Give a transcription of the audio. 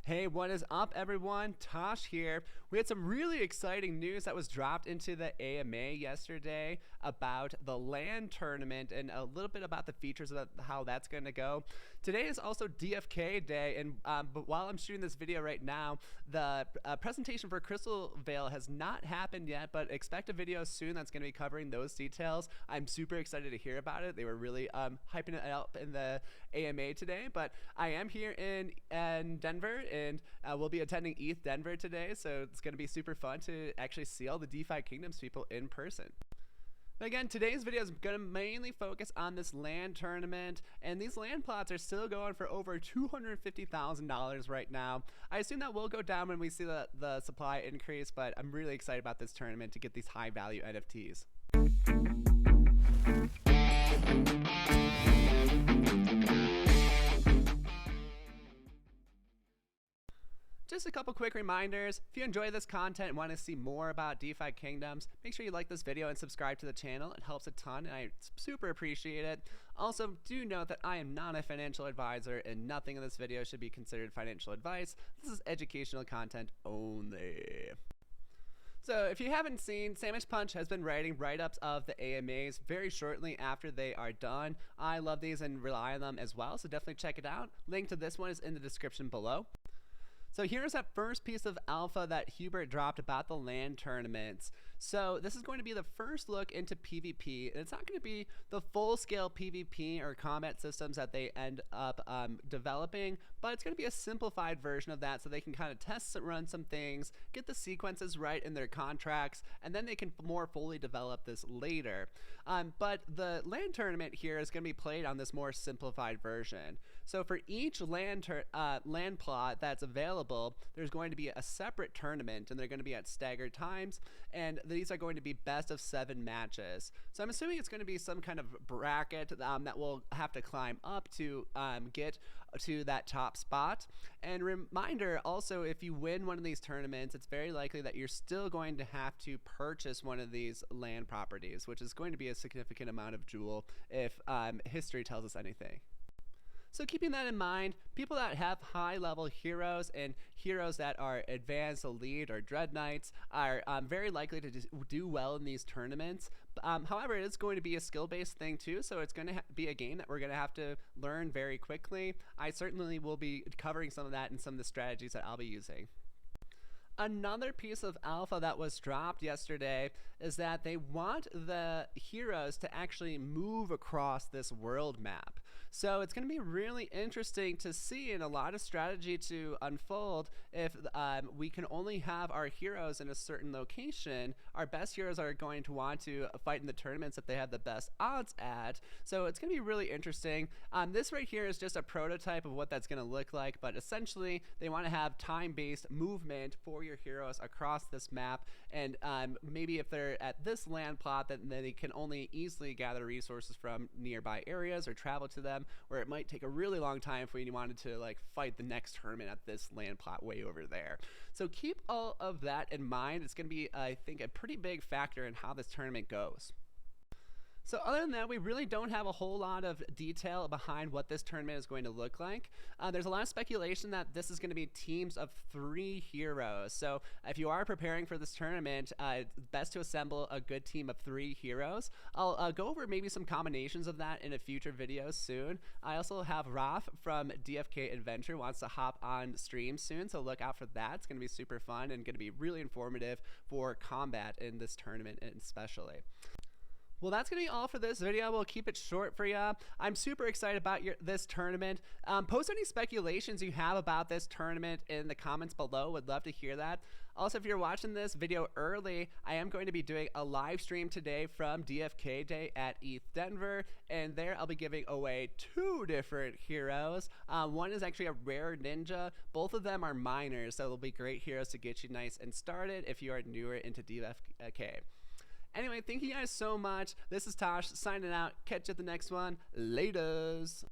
Hey, what is up, everyone? Tosh here. We had some really exciting news that was dropped into the AMA yesterday about the LAN tournament and a little bit about the features of how that's going to go. Today is also DFK Day, and but while I'm shooting this video right now, the presentation for Crystal Vale has not happened yet, but expect a video soon that's going to be covering those details. I'm super excited to hear about it. They were really hyping it up in the AMA today, but I am here in Denver, and we'll be attending ETH Denver today, so it's going to be super fun to actually see all the DeFi Kingdoms people in person. But again, today's video is going to mainly focus on this LAN tournament, and these LAN plots are still going for over $250,000 right now. I assume that will go down when we see the supply increase, but I'm really excited about this tournament to get these high value NFTs. Just a couple quick reminders. If you enjoy this content and want to see more about DeFi Kingdoms, make sure you like this video and subscribe to the channel. It helps a ton, and I super appreciate it. Also, do note that I am not a financial advisor, and nothing in this video should be considered financial advice. This is educational content only. So if you haven't seen, Sandwich Punch has been writing write-ups of the AMAs very shortly after they are done. I love these and rely on them as well, so definitely check it out. Link to this one is in the description below. So here's that first piece of alpha that Hubert dropped about the LAN tournaments. So this is going to be the first look into PvP, and it's not going to be the full-scale PvP or combat systems that they end up developing, but it's going to be a simplified version of that so they can kind of test and run some things, get the sequences right in their contracts, and then they can more fully develop this later. But the LAN tournament here is going to be played on this more simplified version. So for each LAN plot that's available, there's going to be a separate tournament, and they're going to be at staggered times, and these are going to be best of 7 matches. So I'm assuming it's going to be some kind of bracket that we'll have to climb up to get to that top spot. And reminder also, if you win one of these tournaments, it's very likely that you're still going to have to purchase one of these land properties, which is going to be a significant amount of jewel if history tells us anything. So keeping that in mind, people that have high-level heroes and heroes that are advanced, elite, or dread knights are very likely to do well in these tournaments. However, it is going to be a skill-based thing too, so it's going to be a game that we're going to have to learn very quickly. I certainly will be covering some of that and some of the strategies that I'll be using. Another piece of alpha that was dropped yesterday is that they want the heroes to actually move across this world map. So it's going to be really interesting to see, and a lot of strategy to unfold if we can only have our heroes in a certain location. Our best heroes are going to want to fight in the tournaments that they have the best odds at. So it's going to be really interesting. This right here is just a prototype of what that's going to look like, but essentially they want to have time-based movement for your heroes across this map, and maybe if they're at this land plot, then they can only easily gather resources from nearby areas or travel to them, where it might take a really long time if we wanted to like fight the next tournament at this land plot way over there. So keep all of that in mind. It's going to be, I think, a pretty big factor in how this tournament goes. So other than that, we really don't have a whole lot of detail behind what this tournament is going to look like. There's a lot of speculation that this is going to be teams of 3 heroes. So if you are preparing for this tournament, it's best to assemble a good team of 3 heroes. I'll go over maybe some combinations of that in a future video soon. I also have Raf from DFK Adventure wants to hop on stream soon, so look out for that. It's going to be super fun and going to be really informative for combat in this tournament especially. Well, that's going to be all for this video. We'll keep it short for you. I'm super excited about this tournament. Post any speculations you have about this tournament in the comments below. Would love to hear that. Also, if you're watching this video early, I am going to be doing a live stream today from DFK Day at ETH Denver, and there I'll be giving away 2 different heroes. One is actually a rare ninja. Both of them are miners, so they'll be great heroes to get you nice and started if you are newer into DFK. Anyway, thank you guys so much. This is Tosh signing out. Catch you at the next one. Laters.